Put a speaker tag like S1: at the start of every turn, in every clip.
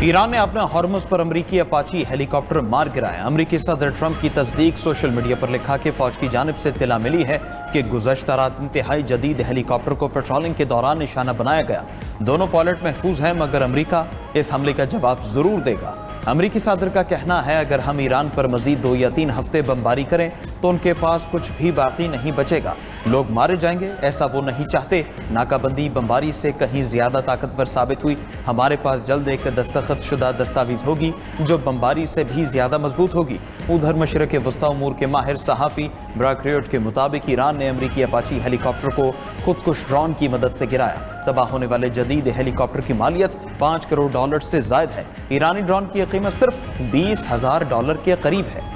S1: Iran ने अपना Hormuz पर अमरीकी अपाची हेलीकॉप्टर मार गिराया। अमरीकी सदर ट्रंप की तस्दीक सोशल मीडिया पर लिखा कि फौज की जानिब से इत्तला मिली है कि गुज़श्ता रात इंतहाई जदीद हेलीकॉप्टर को पेट्रोलिंग के दौरान निशाना बनाया गया। दोनों पायलट महफूज हैं, मगर अमरीका इस हमले का जवाब जरूर देगा। अमरीकी सदर का कहना है अगर हम ईरान पर मजीद 2 या 3 हफ्ते बमबारी करें तो उनके पास कुछ भी बाकी नहीं बचेगा। लोग मारे जाएंगे, ऐसा वो नहीं चाहते। नाकाबंदी बमबारी से कहीं ज्यादा ताकतवर साबित हुई। हमारे पास जल्द एक दस्तखत शुदा दस्तावेज होगी जो बमबारी से भी ज्यादा मजबूत होगी। उधर मशरक़ वस्ता उमूर के माहिर सहाफ़ी ब्रैक रियोट के मुताबिक ईरान ने अमरीकी अपाची हेलीकॉप्टर को खुदकुश ड्रोन की मदद से गिराया। तबाह होने वाले जदीद हेलीकॉप्टर की मालियत $5 करोड़ से जायद है। ईरानी ड्रोन की कीमत सिर्फ $20,000 के करीब है।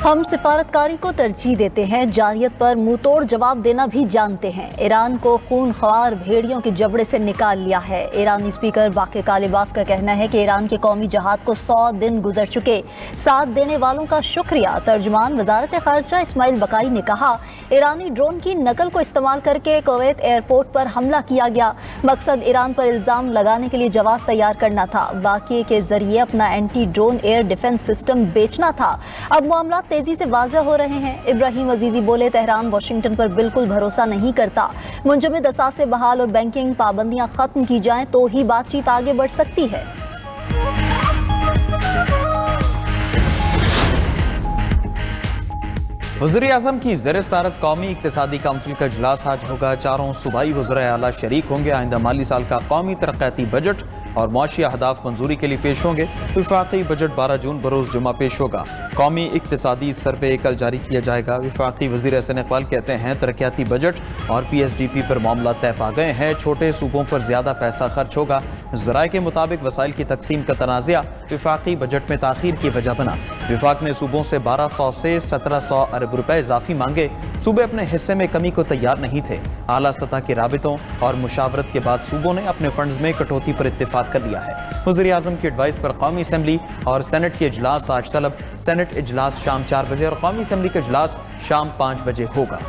S2: हम सिफारतकारी को तरजीह देते हैं, जारियत पर मुंहतोड़ जवाब देना भी जानते हैं। ईरान को खूनख्वार भेड़ियों के जबड़े से निकाल लिया है। ईरानी स्पीकर बाक़र कालिबाफ का कहना है कि ईरान के कौमी जहाद को 100 दिन गुजर चुके, साथ देने वालों का शुक्रिया। तर्जुमान वजारत ख़ारजा इस्माइल बकाई ने कहा, ईरानी ड्रोन की नकल को इस्तेमाल करके कुवैत एयरपोर्ट पर हमला किया गया। मकसद ईरान पर इल्ज़ाम लगाने के लिए जवाब तैयार करना था, वाक़ये के जरिए अपना anti drone air defence system बेचना था। अब मामला तेजी से वाज़ह हो रहे हैं। इब्राहिम अजीज़ी बोले, तेहरान वाशिंगटन पर बिल्कुल भरोसा नहीं करता। मुंजमद असासे बहाल और बैंकिंग पाबंदियां खत्म की जाएं तो ही बातचीत आगे बढ़ सकती है।
S1: वज़ीर-ए-आज़म की ज़ेर-ए-सदारत कौमी इक़्तिसादी काउंसिल का इजलास आज होगा। 4 सूबाई वज़राए आला शरीक होंगे। आइंदा माली साल का कौमी तरक्याती बजट और मुआशी अहदाफ मंजूरी के लिए पेश होंगे। विफाक़ी बजट 12 जून बरोज़ जुमा पेश होगा। कौमी इक़्तिसादी सर्वे कल जारी किया जाएगा। विफाक़ी वज़ीर एहसन इक़बाल कहते हैं, तरक्याती बजट और PSDP पर मामला तय पा गए हैं। छोटे सूबों पर ज़्यादा पैसा खर्च होगा। ज़राए के मुताबिक वसाइल की तकसीम का तनाज़ा विफाक़ी बजट में ताख़ीर की वजह बना। विफाक़ ने सूबों से 1200 से 1700 अरब रुपए इजाफी मांगे। सूबे अपने हिस्से में कमी को तैयार नहीं थे। आला सतह के राबितों और मुशावरत के बाद सूबों ने अपने फंड्स में कटौती पर इत्तेफाक कर लिया है। वज़ीर-ए-आज़म की एडवाइस पर कौमी असम्बली और सेनेट के इजलास आज तलब। सेनेट इजलास शाम 4 बजे और कौमी असम्बली का इजलास शाम 5 बजे होगा।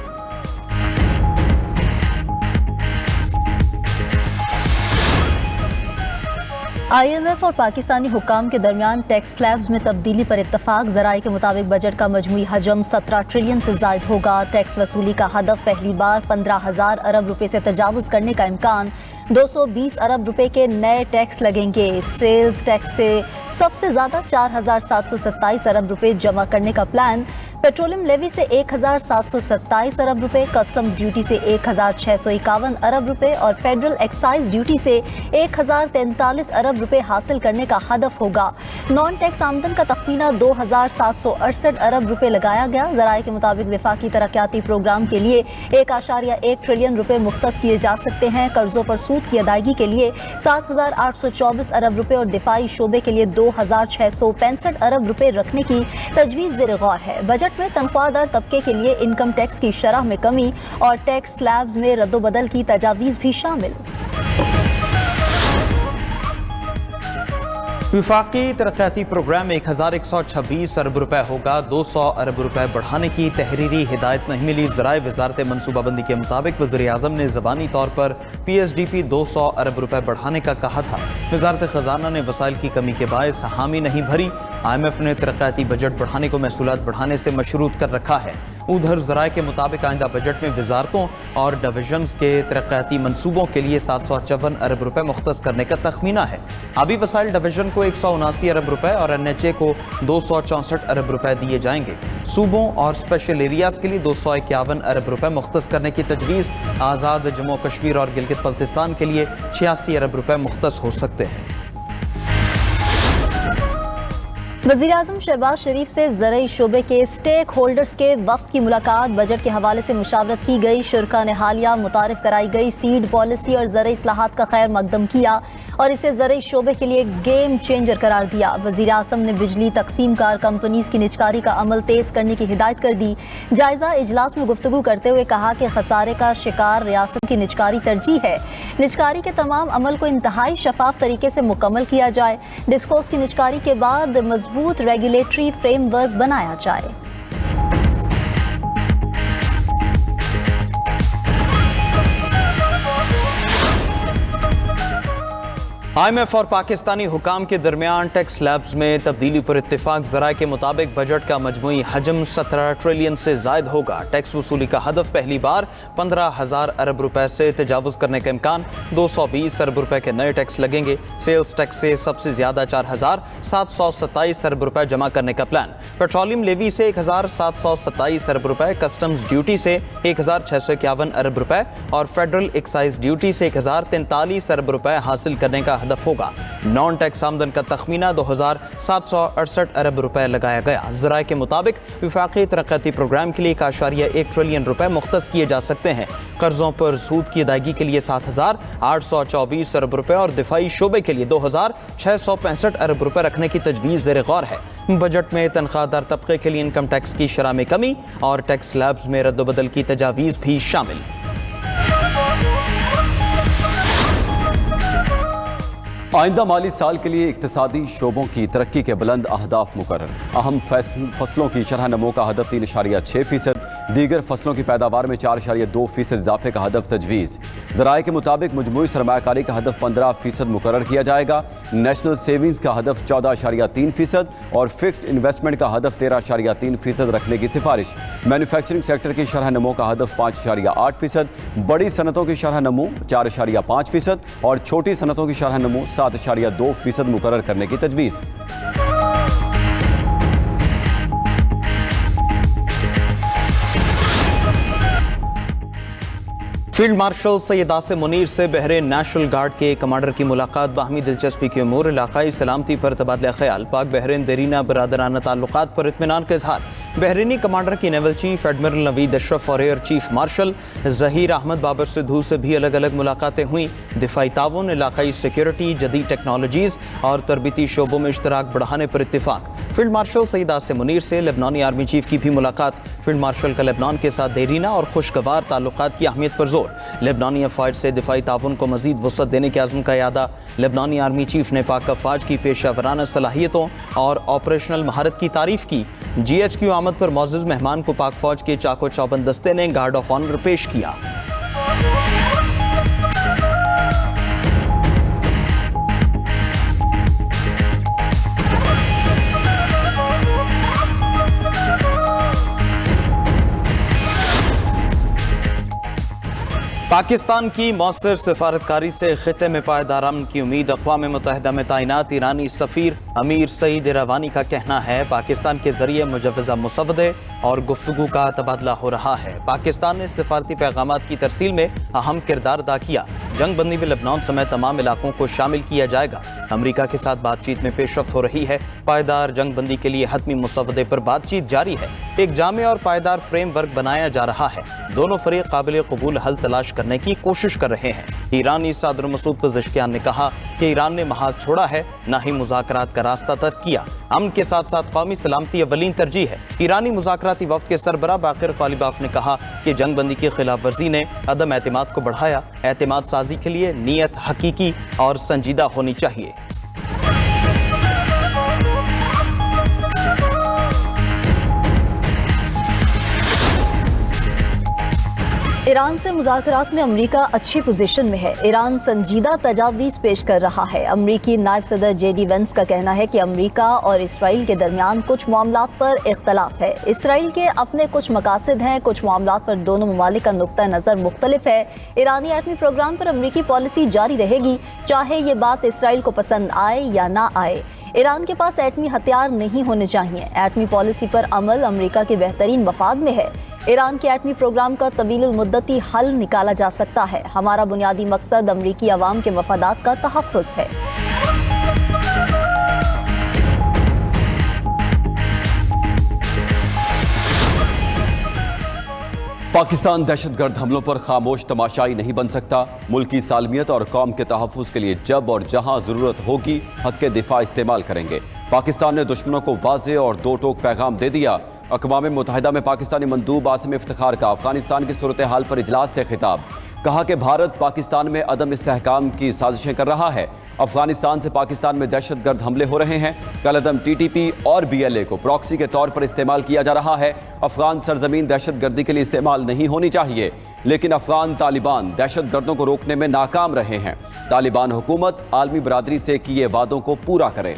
S2: IMF और पाकिस्तानी हुक्काम के दरमियान टैक्स स्लैब्स में तब्दीली पर इत्तफाक। ज़राए के मुताबिक बजट का मजमूई हजम 17 ट्रिलियन से जायद होगा। टैक्स वसूली का हदफ पहली बार 15,000 अरब रुपए से तजावुज़ करने का इम्कान। 220 अरब रुपए के नए टैक्स लगेंगे। सेल्स टैक्स से सबसे ज़्यादा 4,727 अरब रुपए जमा करने का प्लान। पेट्रोलियम लेवी से 1,727 अरब रुपए, कस्टम्स ड्यूटी से 1,651 अरब रुपए और फेडरल एक्साइज ड्यूटी से 1,043 अरब रुपए हासिल करने का हदफ होगा। नॉन टैक्स आमदन का तखमीना 2,768 अरब रुपए लगाया गया। ज़राए के मुताबिक वफाकी तरक्याती प्रोग्राम के लिए 1.1 ट्रिलियन रुपए मुख्तस किए जा सकते हैं। कर्जों पर सूद की अदायगी के लिए 7,824 अरब रुपए और दिफाई शोबे के लिए 2,665 अरब रुपए रखने की तजवीज़ ज़ेर गौर है। बजट में तनख्वाहदार तबके के लिए इनकम टैक्स की शरह में कमी और टैक्स स्लैब्स में रद्दोबदल की तजावीज़ भी शामिल।
S1: विफाकी तरक्याती प्रोग्राम 1,126 अरब रुपए होगा। 200 अरब रुपए बढ़ाने की तहरीरी हिदायत नहीं मिली। ज़राए वजारत मनसूबाबंदी के मुताबिक वज़ीर-ए-आज़म ने ज़बानी तौर पर PSDP 200 अरब रुपए बढ़ाने का कहा था। वजारत ख़जाना ने वसाइल की कमी के बायस हामी नहीं भरी। IMF ने तरक्याती बजट बढ़ाने को महसूलात बढ़ाने से मशरूत कर रखा है। उधर ज़राए के मुताबिक आइंदा बजट में वजारतों और डिविजन्स के तरक्याती मनसूबों के लिए 754 अरब रुपए मुख्तस करने का तखमीना है। अभी वसाइल डिवीजन को 179 अरब रुपए और NHA को 264 अरब रुपए दिए जाएंगे। सूबों और स्पेशल एरियाज के लिए 251 अरब रुपए मुख्तस करने की तजवीज़। आज़ाद जम्मू कश्मीर और गिलगित बल्तिस्तान के लिए 86 अरब रुपए मुख्तस हो सकते हैं।
S2: वज़ीर-ए-आज़म शहबाज शरीफ से ज़रई शोबे के स्टेक होल्डर्स के वक्त की मुलाकात। बजट के हवाले से मुशावरत की गई। शुरा ने हालिया मुतारिफ कराई गई सीड पॉलिसी और ज़रई इस्लाहात का खैर मकदम किया और इसे ज़रई शोबे के लिए गेम चेंजर करार दिया। वज़ीर-ए-आज़म ने बिजली तकसीम कार कंपनीज की निजकारी का अमल तेज़ करने की हिदायत कर दी। जायज़ा इजलास में गुफ्तगू करते हुए कहा कि खसारे का शिकार रियासत की निजकारी तरजीह है। निजकारी के तमाम अमल को इंतहाई शफाफ तरीके से मुकम्मल किया जाए। डिस्कोस की निजकारी के बाद मजबूत रेगुलेटरी फ्रेमवर्क बनाया जाए।
S1: IMF और पाकिस्तानी हुकाम के दरमियान टैक्स स्लैब्स में तब्दीली पर इत्तेफाक। ज़राए के मुताबिक बजट का मजमूई हजम 17 ट्रिलियन से जायद होगा। टैक्स वसूली का हदफ पहली बार 15,000 अरब रुपए से तजावुज़ करने का इम्कान। 220 अरब रुपए के नए टैक्स लगेंगे। सेल्स टैक्स से सबसे ज्यादा 4,727 अरब रुपए जमा करने का प्लान। पेट्रोलियम लेवी से 1,727 अरब रुपए, कस्टम्स ड्यूटी से 1,651 अरब रुपए और फेडरल एक्साइज ड्यूटी से 1,043 अरब रुपए हासिल करने का हदफ होगा। नॉन टैक्स आमदन का तखमीना 2,768 अरब रुपए लगाया गया। ज़राए के मुताबिक विफाकी तरक्याती प्रोग्राम के लिए 1.1 ट्रिलियन रुपए मुख्तस किए जा सकते हैं। कर्जों पर सूद की अदायगी के लिए 7,824 अरब रुपए और दिफाई शोबे के लिए 2,665 अरब रुपए रखने की तजवीज़ ज़ेर गौर है। बजट में तनख्वाहदार तबके के लिए इनकम टैक्स की शरह में कमी और टैक्स स्लैब्स में रद्दबदल की तजावीज़ भी शामिल।
S3: आइंदा माली साल के लिए इक्तिसादी शोबों की तरक्की के बुलंद अहदाफ मुकर्रर। अहम फसलों की शरह नमो का हदफ 3.6%, दीगर फसलों की पैदावार में 4.2% इजाफे का हदफ तजवीज़। ज़राए के मुताबिक मजमूई सरमायाकारी का हदफ 15% मुकर्रर किया जाएगा। नेशनल सेविंग्स का हदफ 14.3% और फिक्स्ड इन्वेस्टमेंट का हदफ 13.3% रखने की सिफारिश। मैन्युफैक्चरिंग सेक्टर की शरह नमो का हदफ 5.8%, बड़ी सनतों की शरह नमो 4.5% और छोटी सनतों की शरह नमो 7.2% मुकर्रर करने की तजवीज़।
S1: फील्ड मार्शल सैयद आसिम मुनीर से बहरीन नेशनल गार्ड के कमांडर की मुलाकात। बाहमी दिलचस्पी की उमूर, इलाकाई सलामती पर तबादला ख्याल, पाक बहरीन देरीना बरादराना ताल्लुकात पर इत्मीनान का इजहार। बहरीनी कमांडर की naval chief admiral Naveed Ashraf और air chief marshal Zaheer Ahmed Babar Sidhu से भी अलग अलग मुलाकातें हुई। दिफाई ताउन, इलाकाई सिक्योरिटी, जदीद टेक्नोलॉजीज और तरबीती शोबों में इश्तराक बढ़ाने पर इत्तेफाक। फील्ड मार्शल सैयद आसिम मुनीर से लेबनानी आर्मी चीफ की भी मुलाकात। फील्ड मार्शल का लेबनान के साथ देरीना और खुशगवार ताल्लुकात की अहमियत पर जोर। लेबनानी अफवाज से दिफाई ताउन को मजीद वसअत देने के आज़म का यादा। लेबनानी आर्मी चीफ ने पाक अफवाज की पेशावराना सलाहियतों और ऑपरेशनल महारत की तारीफ की। GHQ आमद पर मौजूद मेहमान को पाक फौज के चाको चौबंद दस्ते ने गार्ड ऑफ ऑनर पेश किया। पाकिस्तान की मौसर सिफारतकारी से खिते में पायदार अमन की उम्मीद। अक़वाम मुत्तहिदा में तैनात ईरानी सफ़ीर अमीर सईद इरावानी का कहना है पाकिस्तान के जरिए मुजव्वज़ा मुसवदे और गुफ्तगू का तबादला हो रहा है। पाकिस्तान ने सिफारती पैगामात की तरसील में अहम किरदार अदा किया। जंग बंदी में लेबनान समेत तमाम इलाकों को शामिल किया जाएगा। अमरीका के साथ बातचीत में पेशरफ्त हो रही है। पायदार जंग बंदी के लिए हतमी मुसवदे पर बातचीत जारी है। एक जामे और पायदार फ्रेम वर्क बनाया जा रहा है। दोनों फरीक काबिल कबूल हल तलाश करने की कोशिश कर रहे हैं। ईरानी सदर मसूद पज़ेश्कियान ने कहा कि ईरान ने महाज छोड़ा है, न ही मुज़ाकरात का रास्ता तर्क किया। अमन के साथ साथ कौमी सलामती अव्वलीन तरजीह है। ईरानी मुज़ाकराती वफ़द के सरबराह बाक़िर ग़ालिबाफ ने कहा कि जंग बंदी की खिलाफ वर्जी ने अदम एतमाद को बढ़ाया। एतमाद साजी के लिए नीयत हकीकी और संजीदा होनी चाहिए।
S2: ईरान से मुज़ाकरात में अमरीका अच्छी पोजीशन में है। ईरान संजीदा तजावीज़ पेश कर रहा है। अमरीकी नायब सदर JD वेंस का कहना है कि अमरीका और इसराइल के दरमियान कुछ मामलात पर इख्तलाफ है। इसराइल के अपने कुछ मकासद हैं, कुछ मामलात पर दोनों ममालिक का नुक्ता नज़र मुख्तलिफ है। ईरानी एटमी प्रोग्राम पर अमरीकी पॉलिसी जारी रहेगी, चाहे ये बात इसराइल को पसंद आए या ना आए। ईरान के पास एटमी हथियार नहीं होने चाहिए। एटमी पॉलिसी पर अमल अमरीका के बेहतरीन मफाद में है। ईरान के एटमी प्रोग्राम का तवील मुद्दती हल निकाला जा सकता है। हमारा बुनियादी मकसद अमरीकी अवाम के मफादात का तहफ़्फ़ुज़ है।
S3: पाकिस्तान दहशतगर्द हमलों पर खामोश तमाशाई नहीं बन सकता। मुल्की सालमियत और कौम के तहफ़्फ़ुज़ के लिए जब और जहां ज़रूरत होगी हक़ दिफ़ा इस्तेमाल करेंगे। पाकिस्तान ने दुश्मनों को वाज़ेह और दो टोक पैगाम दे दिया। अक़वाम मुत्तहिदा में पाकिस्तानी मंदूब आसिम इफ्तिखार का अफगानिस्तान की सूरत हाल पर इजलास से खिताब। कहा कि भारत पाकिस्तान में अदम इस्तेहकाम की साजिशें कर रहा है। अफगानिस्तान से पाकिस्तान में दहशतगर्द हमले हो रहे हैं। कलअदम TTP और BLA को प्रॉक्सी के तौर पर इस्तेमाल किया जा रहा है। अफगान सरजमीन दहशतगर्दी के लिए इस्तेमाल नहीं होनी चाहिए, लेकिन अफगान तालिबान दहशतगर्दों को रोकने में नाकाम रहे हैं। तालिबान हुकूमत आलमी बरादरी से किए वादों को पूरा करे।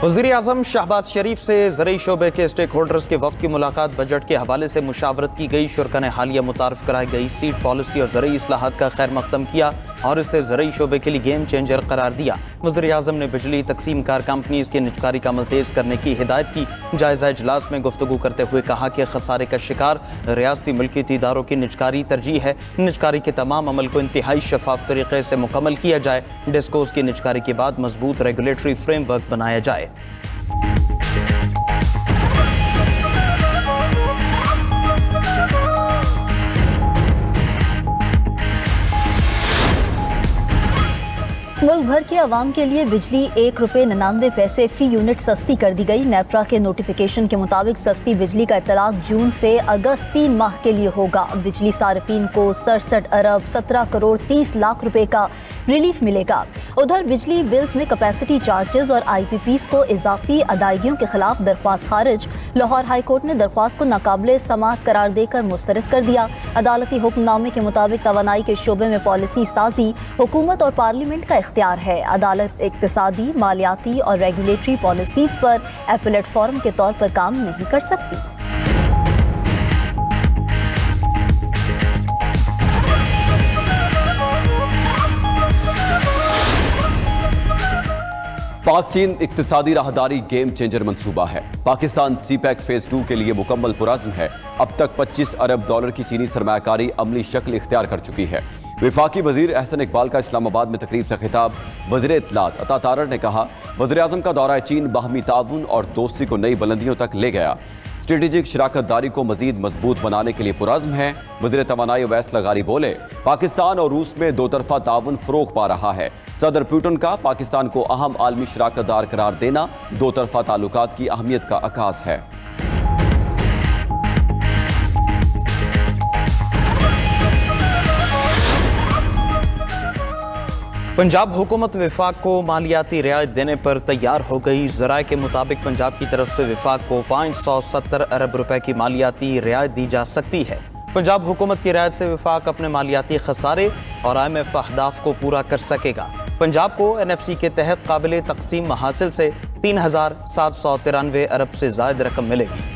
S1: वज़ीर आज़म शहबाज शरीफ से ज़रई शोबे के स्टेक होल्डर्स के वफ़द की मुलाकात। बजट के हवाले से मुशावरत की गई। शुरका ने हालिया मुतारफ़ कराई गई सीड पॉलिसी और ज़रई इस्लाहात का खैर मक़दम किया और इसे ज़रई शोबे के लिए गेम चेंजर करार दिया। वज़ीर आज़म ने बिजली तकसीम कार कंपनीज़ की निजकारी का अमल तेज़ करने की हिदायत की। जायज़ा इजलास में गुफ्तगू करते हुए कहा कि खसारे का शिकार रियासती मिल्कियती इदारों की निजकारी तरजीह है। निजकारी के तमाम अमल को इंतहाई शफाफ तरीके से मुकम्मल किया जाए। डिस्कोस की निजकारी के बाद मजबूत रेगुलेटरी फ्रेमवर्क बनाया जाए।
S2: मुल्क भर के अवाम के लिए बिजली ₹1.99 फी यूनिट सस्ती कर दी गई। नेपरा के नोटिफिकेशन के मुताबिक सस्ती बिजली का इतलाक जून से अगस्त 3 माह के लिए होगा। बिजली सार्फिन को 67 अरब 17 करोड़ 30 लाख रुपए का रिलीफ मिलेगा। उधर बिजली बिल्स में कैपेसिटी चार्जेस और IPPs को इजाफी अदायगियों के खिलाफ दरख्वास्त खारिज। लाहौर हाई कोर्ट ने दरख्वास्त को नाकाबिले समाअत करार देकर मुस्तरद कर दिया। अदालती हुक्मनामे के मुताबिक तवानाई के शोबे में पॉलिसी साजी हुकूमत और पार्लियामेंट का इख्तियार है। अदालत इक्तिसादी, मालियाती और रेगुलेटरी पॉलिसीज पर एपेलेट फॉर्म के तौर पर काम नहीं कर सकती।
S3: पाक चीन इक्तिसादी राहदारी गेम चेंजर मंसूबा है। पाकिस्तान CPEC फेज 2 के लिए मुकम्मल पुरज़्म है। अब तक $25 अरब की चीनी सरमायाकारी अमली शक्ल इख्तियार कर चुकी है। वफाकी वजीर एहसन इकबाल का इस्लामाबाद में तकरीब से खिताब। वज़ीर इत्तलात अता तारर ने कहा, वज़ीर आज़म का दौरा चीन बाहमी ताउन और दोस्ती को नई बुलंदियों तक ले गया। स्ट्रेटेजिक शराकत दारी को मजीद मजबूत बनाने के लिए पुरज़्म है। वज़ीर तवानाई अवैस लगारी बोले, पाकिस्तान और रूस में दो तरफा ताउन फ़रोग़ पा रहा है। सदर पुतिन का पाकिस्तान को अहम आलमी शराकत दार करार देना दो तरफा ताल्लुकात की अहमियत का अकास है।
S1: पंजाब हुकूमत विफाक को मालियाती रियायत देने पर तैयार हो गई। ज़राए के मुताबिक पंजाब की तरफ से विफाक को 570 अरब रुपए की मालियाती रियायत दी जा सकती है। पंजाब हुकूमत की रियायत से विफाक अपने मालियाती खसारे और IMF अहदाफ को पूरा कर सकेगा। पंजाब को NFC के तहत काबिल तकसीम महासिल से 3793 अरब से ज़ायद रकम मिलेगी।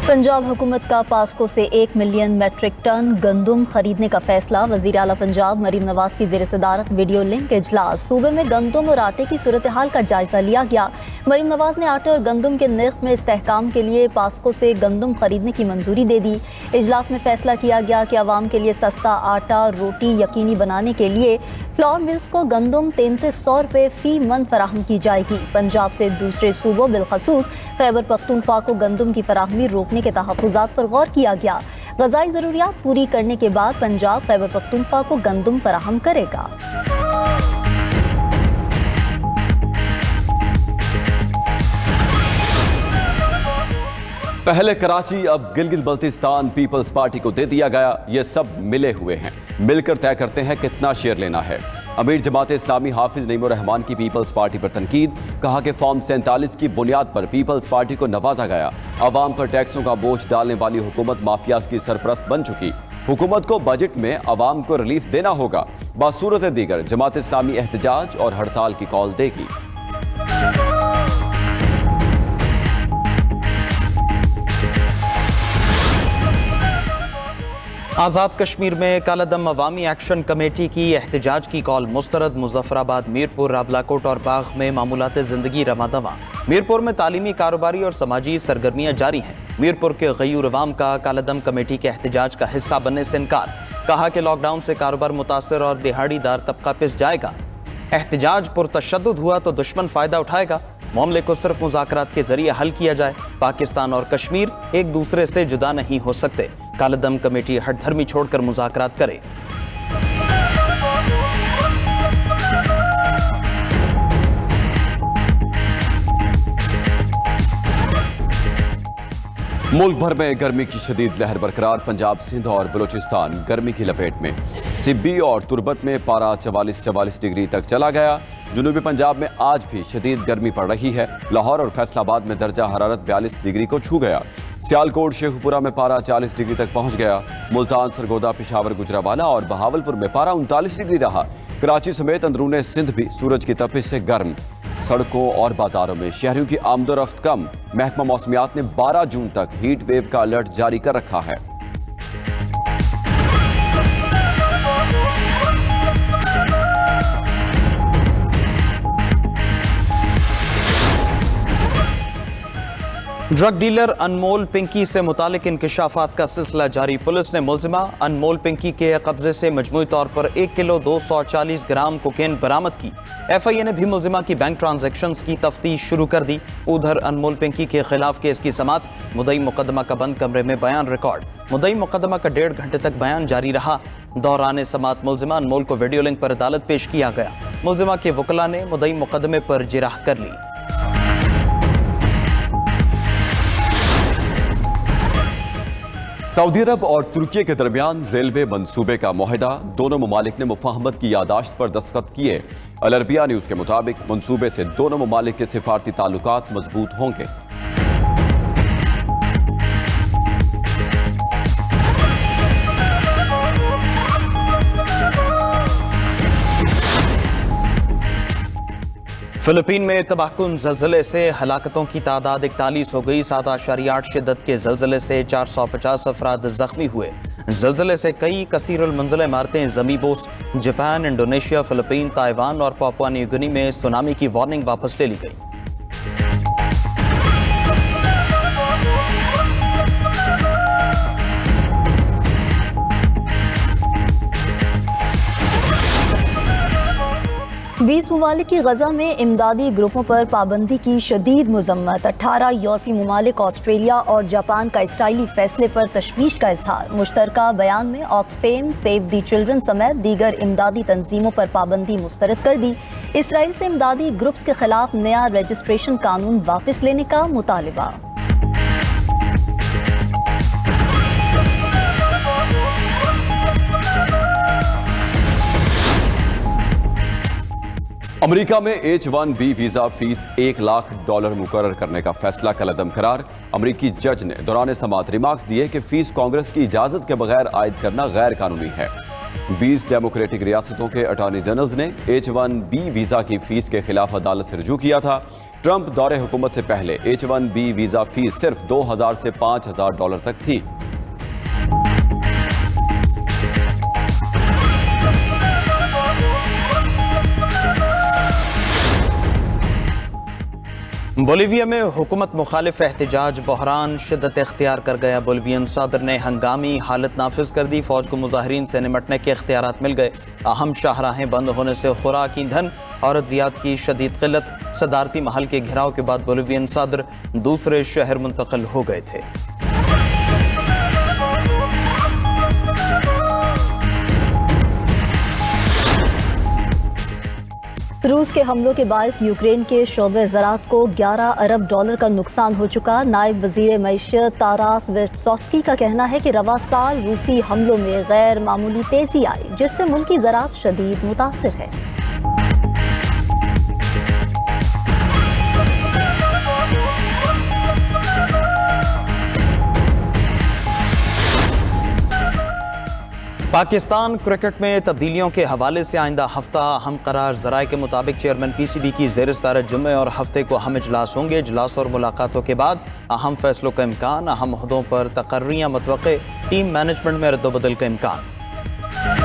S2: पंजाब हुकूमत का पास्को से 1 मिलियन मेट्रिक टन गंदम खरीदने का फैसला। वज़ीर आला पंजाब मरीम नवाज की ज़ेर सदारत वीडियो लिंक इजलास। सूबे में गंदम और आटे की सूरत हाल का जायजा लिया गया। मरीम नवाज ने आटे और गंदम के निर्ख में इस्तेहकाम के लिए पास्को से गंदम खरीदने की मंजूरी दे दी। इजलास में फैसला किया गया कि आवाम के लिए सस्ता आटा रोटी यकीनी बनाने के लिए फ्लोर मिल्स को गंदम 3300 रुपये फी मन फराहम की जाएगी। पंजाब से दूसरे सूबों बिलखसूस खैबर पख्तूनख्वा को गंदम की फराहमी रोकने के तहफ़्फ़ुज़ात पर गौर किया गया। ग़ज़ाई ज़रूरियात पूरी करने के बाद पंजाब खैबर पख्तूनख्वा को गंदम फराहम करेगा।
S3: पहले कराची, अब गिलगित बल्तिस्तान पीपल्स पार्टी को दे दिया गया। ये सब मिले हुए हैं, मिलकर तय करते हैं कितना शेयर लेना है। अमीर जमात इस्लामी हाफिज नईमुर रहमान की पीपल्स पार्टी पर तनकीद। कहा कि फॉर्म 47 की बुनियाद पर पीपल्स पार्टी को नवाजा गया। आवाम पर टैक्सों का बोझ डालने वाली हुकूमत माफियाज की सरपरस्त बन चुकी। हुकूमत को बजट में आवाम को रिलीफ देना होगा। बासूरत दीगर जमात इस्लामी एहतजाज और हड़ताल की कॉल देगी।
S1: आज़ाद कश्मीर में कालादम अवामी एक्शन कमेटी की एहतजाज की कॉल मुस्तरद। मुजफ्फराबाद, मीरपुर, रावलाकोट और बाग में मामूलात ज़िंदगी रमादवा। मीरपुर में तालीमी, कारोबारी और समाजी सरगर्मियाँ जारी हैं। मीरपुर के गयूर अवाम का कालादम कमेटी के एहतजाज का हिस्सा बनने से इनकार। कहा कि लॉकडाउन से कारोबार मुतासर और दिहाड़ीदार तबका पिस जाएगा। एहतजाज पुरतशद्दुद हुआ तो दुश्मन फ़ायदा उठाएगा। मामले को सिर्फ मुज़ाकरात के जरिए हल किया जाए। पाकिस्तान और कश्मीर एक दूसरे से जुदा नहीं हो सकते। कालेदम कमेटी हठधर्मी छोड़कर मुज़ाकरात करे।
S3: मुल्क भर में गर्मी की शदीद लहर बरकरार। पंजाब, सिंध और बलूचिस्तान गर्मी की लपेट में। सिब्बी और तुरबत में पारा 44 डिग्री तक चला गया। जनूबी पंजाब में आज भी शदीद गर्मी पड़ रही है। लाहौर और फैसलाबाद में दर्जा हरारत 42 डिग्री को छू गया। सियालकोट, शेखुपुरा में पारा 40 डिग्री तक पहुंच गया। मुल्तान, सरगोदा, पेशावर, गुजरावाला और बहावलपुर में पारा 39 डिग्री रहा। कराची समेत अंदरूने सिंध भी सूरज की तपिश से गर्म। सड़कों और बाजारों में शहरियों की आमदोरफ्त कम। महकमा मौसमियात ने 12 जून तक हीट वेव का अलर्ट जारी कर रखा है।
S1: ड्रग डीलर अनमोल पिंकी से मुतालिक इंकशाफात का सिलसिला जारी। पुलिस ने मुल्जिमा अनमोल पिंकी के कब्जे से मजमूई तौर पर 1 किलो 240 ग्राम कोकेन बरामद की। FIA ने भी मुल्जिमा की बैंक ट्रांजैक्शंस की तफ्तीश शुरू कर दी। उधर अनमोल पिंकी के खिलाफ केस की समात। मुद्दई मुकदमा का बंद कमरे में बयान रिकॉर्ड। मुद्दई मुकदमा का 1.5 घंटे तक बयान जारी रहा। दौरान समात मुल्जिमा अनमोल को वीडियो लिंक पर अदालत पेश किया गया। मुल्जिमा के वकला ने मुद्दई मुकदमे पर जिराह कर ली।
S3: सऊदी अरब और तुर्की के दरमियान रेलवे मंसूबे का मुआहदा। दोनों ममालिक ने मुफाहमत की यादाश्त पर दस्तखत किए। अल अरबिया न्यूज के मुताबिक मंसूबे से दोनों ममालिक के सिफारती ताल्लुकात मजबूत होंगे।
S1: फिलिपीन में तबाहकुन जल्जले से हलाकतों की तादाद 41 हो गई। 7.8 शिद्दत के जल्जले से 450 अफराद जख्मी हुए। जल्जले से कई कसीरुल मंजिल इमारतें ज़मींबोस। जापान, इंडोनेशिया, फिलिपीन, ताइवान और पापुआ न्यू गिनी में सुनामी की वार्निंग वापस ले ली गई।
S2: बीस ममालिक की गजा में इमदादी ग्रुपों पर पाबंदी की शदीद मजम्मत। 18 यूरोपीय ममालिक, ऑस्ट्रेलिया और जापान का इसराइली फैसले पर तशवीश का इजहार। मुश्तरका बयान में ऑक्सफेम, सेव दी चिल्ड्रन समेत दीगर इमदादी तंजीमों पर पाबंदी मुस्तरद कर दी। इसराइल से इमदादी ग्रुप्स के खिलाफ नया रजिस्ट्रेशन कानून वापस लेने का मुतालिबा।
S3: अमेरिका में H-1B वीजा फीस $1 लाख मुकर्रर करने का फैसला कलअदम करार। अमेरिकी जज ने दौरान समात रिमार्क्स दिए कि फीस कांग्रेस की इजाजत के बगैर आयद करना गैर कानूनी है। 20 डेमोक्रेटिक रियासतों के अटॉर्नी जनरल्स ने H-1B वीजा की फीस के खिलाफ अदालत से रुजू किया था। ट्रंप दौरे हुकूमत से पहले H-1B वीजा फीस सिर्फ $2,000 से $5,000 तक थी।
S1: बोलीविया में हुकूमत मुखालिफ एहतजाज बहरान शिद्दत इख्तियार कर गया। बोलीवियन सदर ने हंगामी हालत नाफिज कर दी। फौज को मुजाहिरीन से निमटने के इख्तियारात मिल गए। अहम शाहराहें बंद होने से खुराक, ईंधन और अद्वियात की शदीद किल्लत। सदारती महल के घेराव के बाद बोलीवियन सदर दूसरे शहर मुंतकिल हो गए थे।
S2: रूस के हमलों के बायस यूक्रेन के शोबे ज़राअत को $11 अरब का नुकसान हो चुका। नायब वज़ीर मईशत तारास वेस्टसॉफ्स्की का कहना है कि रवा साल रूसी हमलों में गैर मामूली तेजी आई, जिससे मुल्की ज़राअत शदीद मुतासिर है।
S1: पाकिस्तान क्रिकेट में तब्दीलियों के हवाले से आइंदा हफ्ता अहम करार। ज़राए के मुताबिक चेयरमैन PCB की ज़ेर सदारत जुम्मे और हफ्ते को अहम इजलास होंगे। इजलास और मुलाकातों के बाद अहम फैसलों का इम्कान। अहम ओहदों पर तकर्रियाँ मतवक़्क़े। टीम मैनेजमेंट में रद्दोबदल का इम्कान।